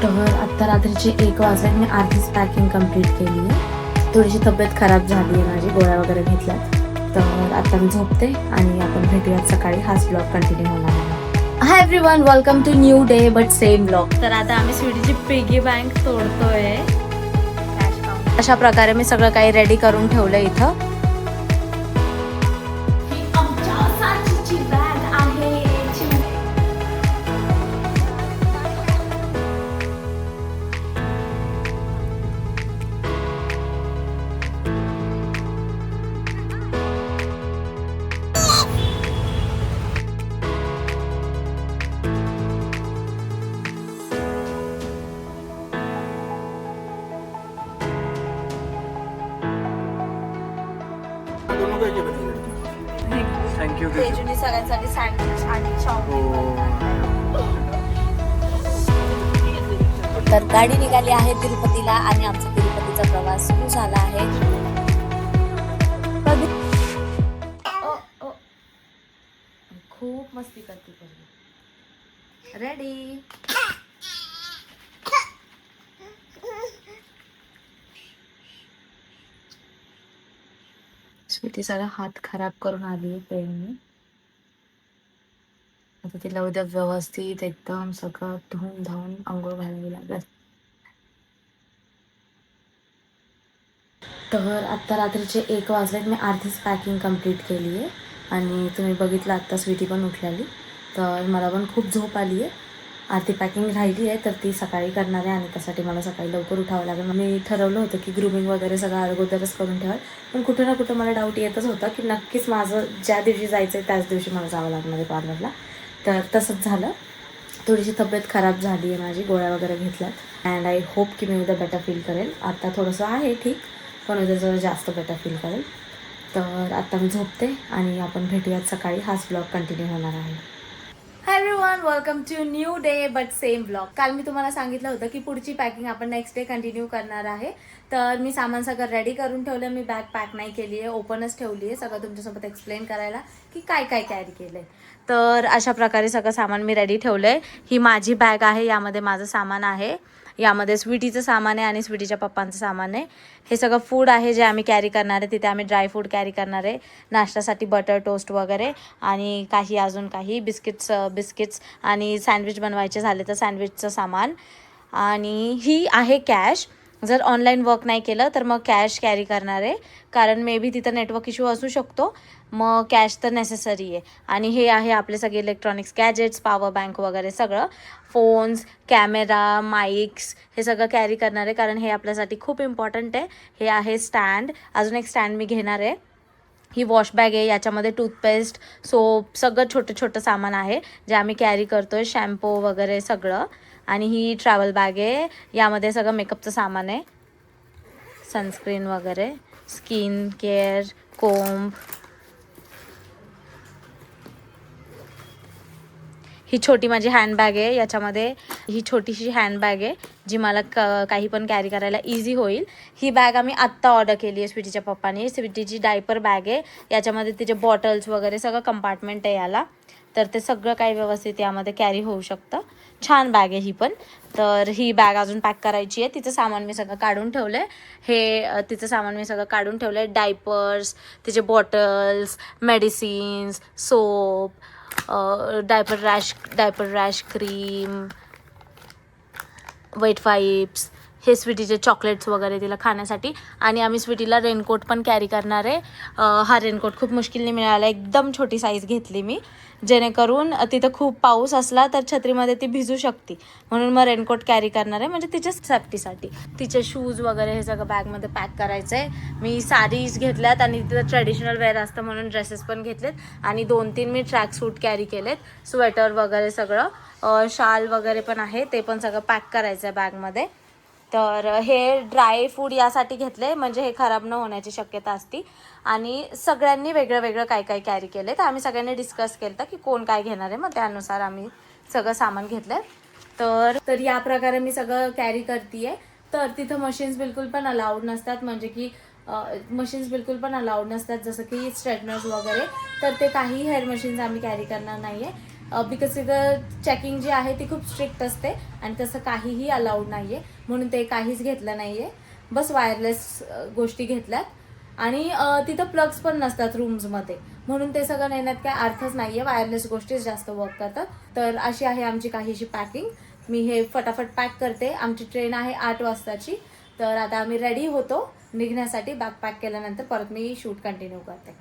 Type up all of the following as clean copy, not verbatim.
तर आत्ता रात्रीचे 1 वाजले. मी अर्धीच पॅकिंग कंप्लीट केली आहे. थोडीशी तब्येत खराब झाली आहे माझी, गोळ्या वगैरे घेतल्या. तर आता मी झोपते आणि आपण भेटूयात सकाळी. हाच ब्लॉग कंटिन्यू होणार आहे. Hi everyone, welcome to new day but same blog. तर आता आम्ही स्वीटीची पिगी बँक तोडतोय. अशा प्रकारे मी सगळं काही रेडी करून ठेवलं इथं. थँक्यू. तेजुनी सगळ्यांसाठी सँडविच आणि तर गाडी निघाली आहे तिरुपतीला आणि आमचा तिरुपतीचा प्रवास सुरू झाला आहे. खूप मस्ती करते. रेडी. स्वीटी सगळा हात खराब करून आली आहे पेनने. आता तिला उद्या व्यवस्थित एकदम सगळं धुवून धावून आंघोळ घालावी लागेल. तर आत्ता रात्रीचे 1 वाजले. मी अर्धीच पॅकिंग कंप्लीट केली आहे आणि तुम्ही बघितलं आत्ता स्वीटी पण उठलेली. तर मला पण खूप झोप आली आहे. अर्धी पॅकिंग राहिली आहे तर ती सकाळी करणार आहे आणि त्यासाठी मला सकाळी लवकर उठावं लागेल. मी ठरवलं होतं की ग्रूमिंग वगैरे सगळं अगोदरच करून ठेवाल, पण कुठं ना कुठं मला डाऊट येतच होता की नक्कीच माझं ज्या दिवशी जायचं आहे त्याच दिवशी मला जावं लागणार आहे पार्लरला. तर तसंच झालं. थोडीशी तब्येत खराब झाली आहे माझी, गोळ्या वगैरे घेतल्यात. अँड आय होप की मी उद्या बेटर फील करेल. आता थोडंसं आहे ठीक, पण उद्या जरा जास्त बेटर फील करेल. तर आता मी झोपते आणि आपण भेटूयात सकाळी. हाच ब्लॉग कंटिन्यू होणार आहे. Hi everyone, welcome to new day but same blog. काल मी तुम्हाला सांगितलं होतं की पुढची पॅकिंग आपण नेक्स्ट डे कंटिन्यू करणार आहे. तर मी सामान सगळं रेडी करून ठेवलं. मी बॅग पॅक नाही केली आहे, ओपनच ठेवली आहे सगळं तुमच्यासोबत एक्सप्लेन करायला की काय काय कॅरी केलं आहे. तर अशा प्रकारे सगळं सामान मी रेडी ठेवलं आहे. ही माझी बॅग आहे, यामध्ये माझं सामान आहे, यामध्ये स्वीटीचं सामान आहे आणि स्वीटीच्या पप्पांचं सामान आहे. हे सगळं फूड आहे जे आम्ही कॅरी करणार आहे. तिथे आम्ही ड्राय फ्रूट कॅरी करणार आहे, नाश्त्यासाठी बटर टोस्ट वगैरे, आणि काही अजून काही बिस्किट्स आणि सँडविच बनवायचे झाले तर सँडविचचं सामान. आणि ही आहे कॅश. जर ऑनलाईन वर्क नाही केलं तर मग कॅश कॅरी करणार आहे, कारण मे बी तिथं नेटवर्क इश्यू असू शकतो, मग कॅश तर नेसेसरी आहे. आणि हे आहे आपले सगळे इलेक्ट्रॉनिक्स गॅजेट्स, पॉवर बँक वगैरे सगळं, फोन्स, कॅमेरा, माईक्स, हे सगळं कॅरी करणार आहे कारण हे आपल्यासाठी खूप इम्पॉर्टंट आहे. हे आहे स्टँड, अजून एक स्टँड मी घेणार आहे. ही वॉश बॅग आहे, याच्यामध्ये टूथपेस्ट, सोप, सगळं छोटं छोटं सामान आहे जे आम्ही कॅरी करतो आहे, शॅम्पू वगैरे सगळं. आणि ही ट्रॅव्हल बॅग आहे, यामध्ये सगळं मेकअपचं सामान आहे, सनस्क्रीन वगैरे, स्किन केअर, कोंब. ही छोटी माझी हँडबॅग आहे, याच्यामध्ये ही छोटीशी हँडबॅग आहे जी मला काही पण कॅरी करायला इझी होईल. ही बॅग आम्ही आत्ता ऑर्डर केली आहे स्वीटीच्या पप्पाने. स्वीटीची डायपर बॅग आहे, याच्यामध्ये तिचे बॉटल्स वगैरे सगळं कंपार्टमेंट आहे याला, तर ते सगळं काही व्यवस्थित यामध्ये कॅरी होऊ शकतं. छान बॅग आहे ही पण. तर ही बॅग अजून पॅक करायची आहे. तिचं सामान मी सगळं काढून ठेवलं आहे. तिचं सामान मी सगळं काढून ठेवलं आहे. डायपर्स, तिचे bottles, medicines, soap, diaper rash cream, wet wipes, हे स्वीटीचे चॉकलेट्स वगैरे तिला खाण्यासाठी. आणि आम्ही स्वीटीला रेनकोट पण कॅरी करणार आहे. हा रेनकोट खूप मुश्किलने मिळाला, एकदम छोटी साईज घेतली मी, जेणेकरून तिथं खूप पाऊस असला तर छत्रीमध्ये ती भिजू शकते, म्हणून मग रेनकोट कॅरी करणार आहे, म्हणजे तिच्या सेफ्टीसाठी. तिचे शूज वगैरे हे सगळं बॅगमध्ये पॅक करायचं आहे. मी साडीज घेतल्यात आणि तिथं ट्रेडिशनल वेअर असतं म्हणून ड्रेसेस पण घेतलेत, आणि 2-3 मी ट्रॅक सूट कॅरी केलेत, स्वेटर वगैरे सगळं, शाल वगैरे पण आहे, ते पण सगळं पॅक करायचं आहे बॅगमध्ये. तर हे ड्राय फूड यासाठी घेतले म्हणजे हे खराब न होण्याची शक्यता असती. आणि सगळ्यांनी वेगळं वेगळं काय काय कॅरी केले, तर आम्ही सगळ्यांनी डिस्कस केलं तर की कोण काय घेणार आहे, मग त्यानुसार आम्ही सगळं सामान घेतलं. तर या प्रकारे मी सगळं कॅरी करते आहे. तर तिथं मशीन्स बिलकुल पण अलाउड नसतात, म्हणजे की मशीन्स बिलकुल पण अलाउड नसतात, जसं की स्ट्रेटनर्स वगैरे, तर ते काही हेअर मशीन्स आम्ही कॅरी करणार नाही आहे. बिकॉज तिथं चेकिंग जी आहे ती खूप स्ट्रिक्ट असते आणि तसं काहीही अलाउड नाही आहे, म्हणून ते काहीच घेतलं नाही आहे. बस वायरलेस गोष्टी घेतल्यात. आणि तिथं प्लग्स पण नसतात रूम्समध्ये, म्हणून ते सगळं नेण्यात काय अर्थच नाही आहे. वायरलेस गोष्टीच जास्त वर्क करतात. तर अशी आहे आमची काहीशी पॅकिंग. मी हे फटाफट पॅक करते. आमची ट्रेन आहे 8 वाजताची. तर आता आम्ही रेडी होतो निघण्यासाठी. बॅग पॅक केल्यानंतर परत मी शूट कंटिन्यू करते.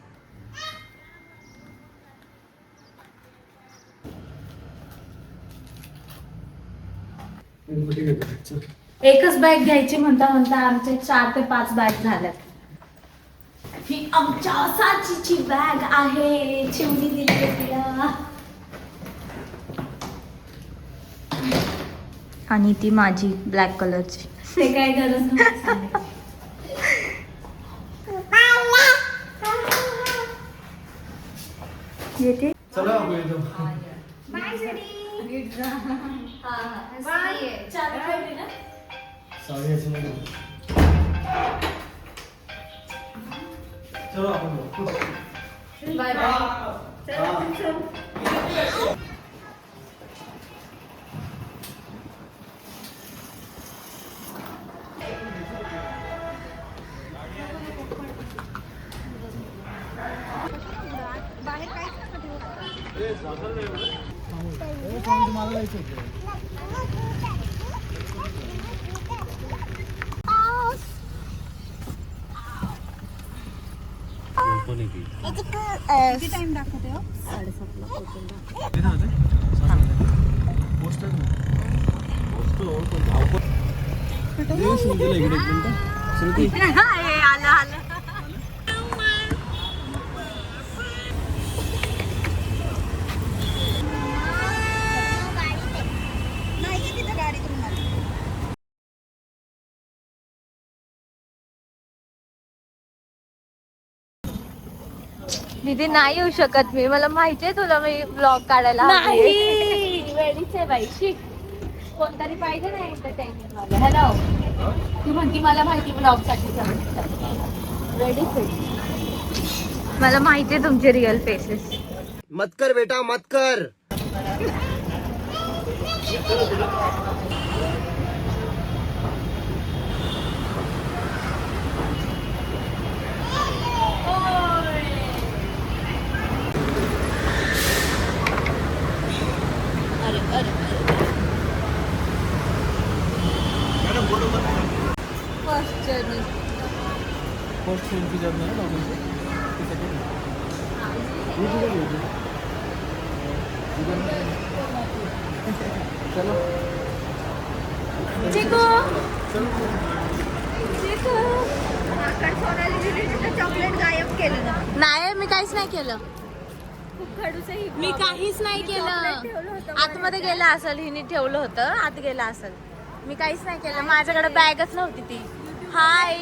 एकच बॅग घ्यायची म्हणता म्हणता आमचे 4 ते 5 बॅग झाल्यात. ही आमच्या साचीची बॅग आहे, चिवणी दिली तिला. आणि ती माझी ब्लॅक कलरची. ते काय गरज नाही. येते चला बाय सडी. चालू ठेवली ना. चलो आपण बाय बाय. किती टाइम दाखवते हो? 7:30. आलं दीदी नाही येऊ शकत मी. मला माहितीये तुला मी ब्लॉग काढायला नाही वेळीच आहे बाई. शिक कोणतरी पाहिजे ना एंटरटेनमेंट वाला. हॅलो, ती म्हणती मला माहिती ब्लॉग साठी रेडीच आहे. मला माहितीये तुमचे रिअल फेसेस. मत कर बेटा मत कर. First journey. चॉकलेट गायब केलं ना. नाही मी काहीच नाही केलं. खूप खडूस आहे. मी काहीच नाही केलं. आतमध्ये गेला असेल, हिने ठेवलं होतं आत गेला असेल. मी काहीच नाही केलं. माझ्याकडे बॅगच नव्हती ती. हाय.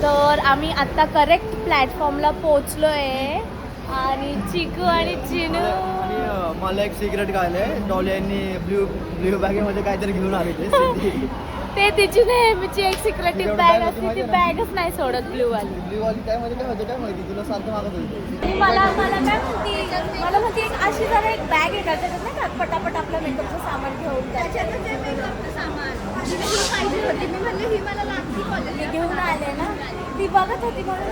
तर आम्ही आता करेक्ट प्लॅटफॉर्मला पोहोचलोय आणि चिकू आणि चिनू. आणि मला एक सिक्रेट कळलंय. डॉली यांनी ब्ल्यू बॅगेमध्ये काहीतरी घेऊन आले ते तिची नेहमीची एक सिक्रेटिव्ह बॅग असते. ती बॅगच नाही सोडत ब्ल्यू वाली. ब्ल्यू वाली काय मध्ये काय होतं काय माहिती. तुला सारखं मागत होती. मला काय म्हणती, मला म्हणते एक अशी जरा एक बॅग आहे का त्याच्यात नाही का पटापट आपलं मेकअपचं सामान घेऊन मी म्हणले ही मला लागती. मी घेऊन आले ना. ती बघत होती म्हणून.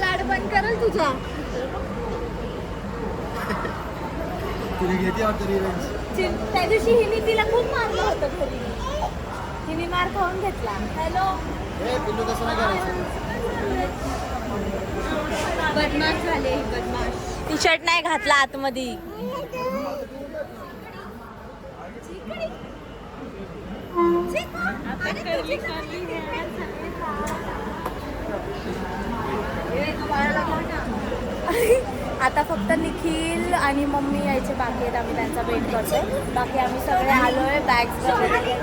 लाड बंद करेल तुझा. त्या दिवशी हिने तिला खूप मारलं होतं घरी. हिने मार खाऊन घेतला. हॅलो, बदमाश झाले. बदमाश. टी शर्ट नाही घातला आतमध्ये. आता फक्त निखिल आणि मम्मी यायचे बाकी आहेत. आम्ही त्यांचा वेट करतोय. बाकी आम्ही सगळे आलोय. बॅग्स वगैरे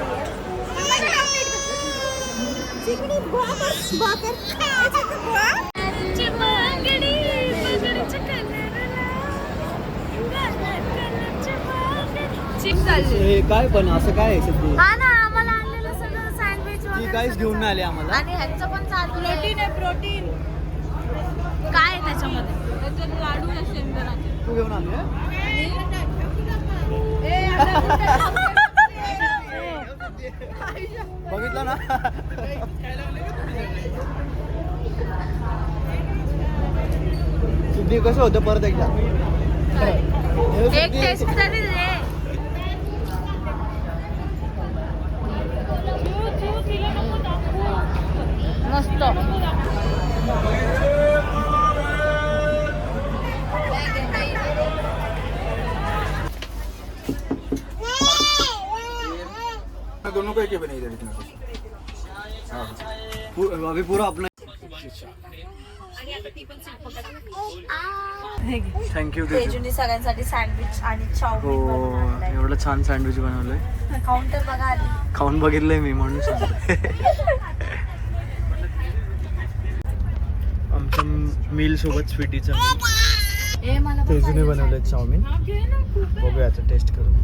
चालली. हे काय पण असं काय आहे सध्या? हा ना, आम्हाला आणलेलं सगळं सँडविच ती वगैरे काहीच सगळं घेऊन नाही आली आम्हाला. आणि ह्यांचं पण चालू प्रोटीन आहे. प्रोटीन काय आहे त्याच्यामध्ये? लाडू आहे शेंगदाण्याचे. तू घेऊन आली आहे? बघितलं ना. सिद्धी कसं होतं परत एकदा एक टेस्ट तरी दे. मस्त. दोनों को एक ही बनाई दे अभी पूरा अपना. थँक्यू. तेजूने सगळ्यांसाठी सँडविच आणि हो, चाऊमिन एवढं छान सँडविच बनवलंय. खाऊन तर बघा आधी. खाऊन बघितलंय मी म्हणून सांगतोय. आमच्या मील सोबत स्वीटीचं तेजूने बनवलंय चाऊमिन. बघूया आता टेस्ट करून.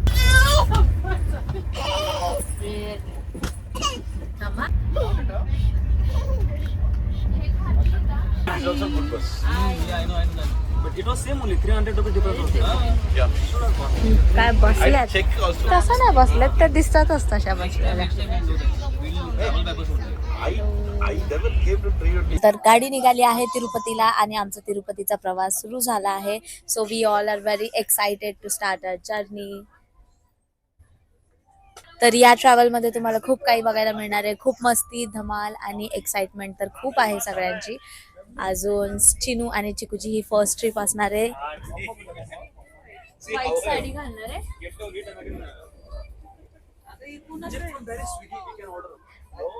काय बसल्यात तसं नाही बसल्यात, त्या दिसतातच तशा बसलेल्या. तर गाडी निघाली आहे तिरुपतीला आणि आमचा तिरुपतीचा प्रवास सुरू झाला आहे. So we all are very excited to start our journey. तर या ट्रॅव्हलमध्ये तुम्हाला खूप काही बघायला मिळणार आहे. खूप मस्ती, धमाल आणि एक्साइटमेंट तर खूप आहे सगळ्यांची. अजून चिनू आणि चिकूची ही फर्स्ट ट्रिप असणार आहे. व्हाईट साडी घालणार आहे.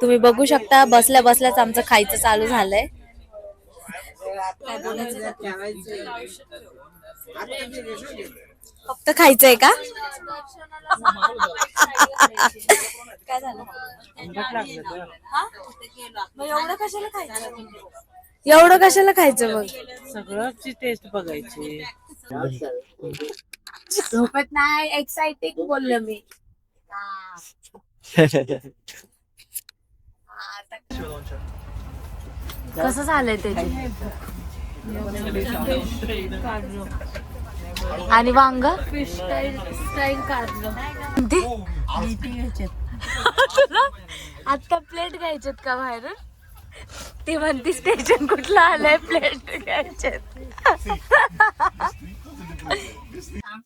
तुम्ही बघू शकता बसल्या बसल्याच आमचं खायचं चालू झालंय. फक्त खायचंय का? काय झालं? मग एवढं कशाला खायचं? एवढं कशाला खायचं? मग सगळ्याची टेस्ट बघायची. झोपत नाही, एक्साइटिंग बोललो मी. कसं झालंय ते? आणि वांग फिश स्टाईल काढलं. आता प्लेट घ्यायचेत का बाहेरून? ती म्हणती स्टेशन कुठलं आलंय, प्लेट घ्यायचेत.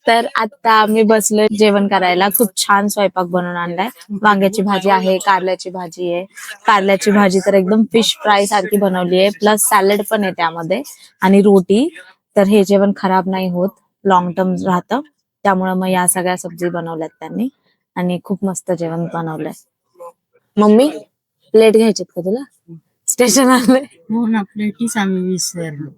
तर आता आम्ही बसलोय जेवण करायला. खूप छान स्वयंपाक बनवून आणलाय. वांग्याची भाजी आहे, कारल्याची भाजी आहे. कारल्याची भाजी तर एकदम फिश फ्राय सारखी बनवली आहे, प्लस सॅलड पण आहे त्यामध्ये आणि रोटी. तर हे जेवण खराब नाही होत, लॉंग टर्म राहतं. त्यामुळे मग या सगळ्या सब्जी बनवल्यात त्यांनी आणि खूप मस्त जेवण बनवलंय. मम्मी प्लेट घ्यायचीत का तुला? स्टेशन आलंय. हो ना, प्लेटीच आम्ही विसरलो.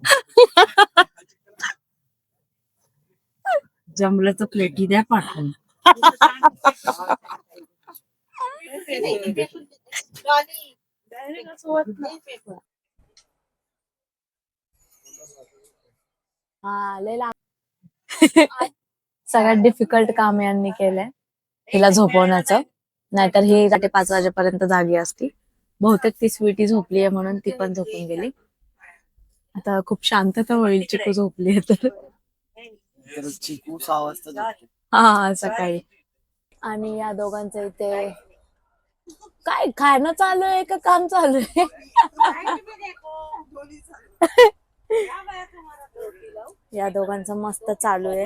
जमलं तर प्लेटी द्या पाठवून. हा लय सगळ्यात डिफिकल्ट काम यांनी केलंय हिला झोपवण्याचं. नाहीतर ही 5:30 वाजेपर्यंत जागी असती. बहुतेक ती स्वीटी झोपली आहे म्हणून ती पण झोपून गेली. आता खूप शांतता होईल चिकू झोपली तर. चिकू 6 वाजता. हा सकाळी. आणि या दोघांचं इथे काय खाणं चालू आहे का काम चालू आहे? या दोघांचं मस्त चालू आहे.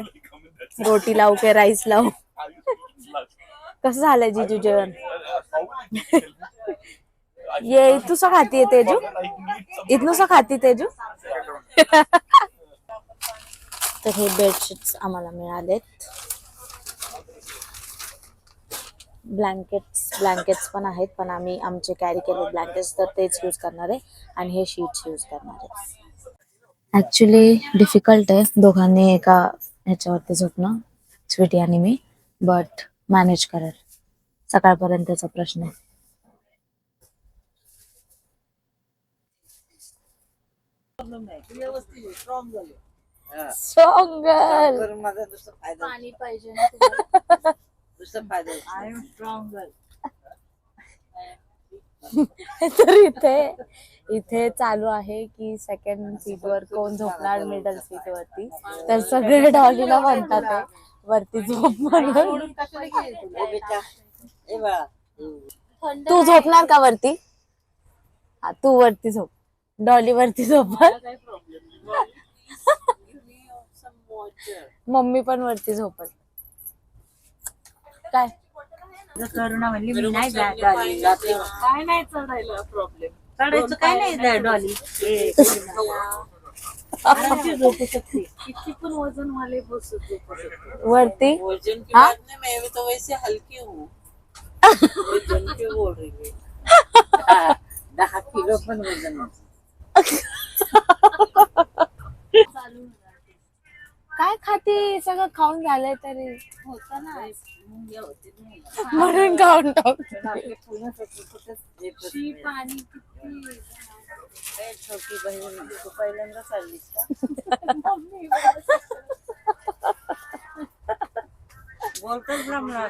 रोटी लावू के राईस लावू. कसं झालंय जीजू जेवण? ये इथूसा खाती तेजू? इथनुसा खाती तेजू? तर हे बेडशीट्स आम्हाला मिळालेत. ब्लँकेट्स पण आहेत, पण आम्ही आमचे कॅरी केले ब्लँकेट्स तर तेच यूज करणार आहे आणि हे शीट्स यूज करणार आहे. ऍक्च्युली डिफिकल्ट आहे दोघांनी एका ह्याच्यावरती झोपणं, स्वीटी आणि मी, बट मॅनेज करेल. सकाळपर्यंतचा प्रश्न आहे. Strong girl. पाणी पाहिजे ना तुम्हाला? I am stronger. तर इथे चालू आहे की सेकंड सीट वर कोण झोपणार मिडल सीट वरती. तर सगळे डॉलीला म्हणतात आहे, वरती झोप म्हणून. तू झोपणार का वरती? हा, तू वरती झोप, डॉली वरती झोपत. मम्मी पण वरती झोपत. काय करुणा म्हणली मी नाही डॉली. काय नाही चढायला प्रॉब्लेम. चढायचं काय नाही डॉली. आरामशीर झोपू शकते. किती पण वजन वाले बसू झोपू शकते. वरती? वजन की हाँ? बात नहीं, मैं तो वैसे हल्की हूँ. वजन क्यों बोल रही है? 10 किलो पण वजन आहे. काय खाते? सगळं खाऊन झालंय तरी होता ना मुंग्या होते नाही. म्हणून खाऊन टाकते. आपले पुण्यात कुठेच येतच नाही. पाणी किती. ए, छोटी बहीण तू पहिल्यांदा चाललीस का? बोलतच जमणार.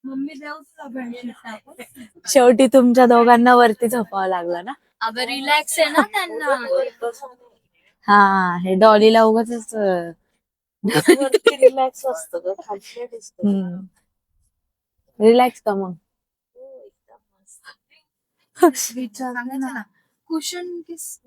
मम्मी देऊ तुला बेडशीट टाकून. शेवटी तुमच्या दोघांना वरती झोपावं लागलं ना. अगं रिलॅक्स आहे ना त्यांना. हा, हे डॉलीला उगाच रिलॅक्स असतं ग, खाली दिसतं. रिलॅक्स का मग? विचार ना कुशन किस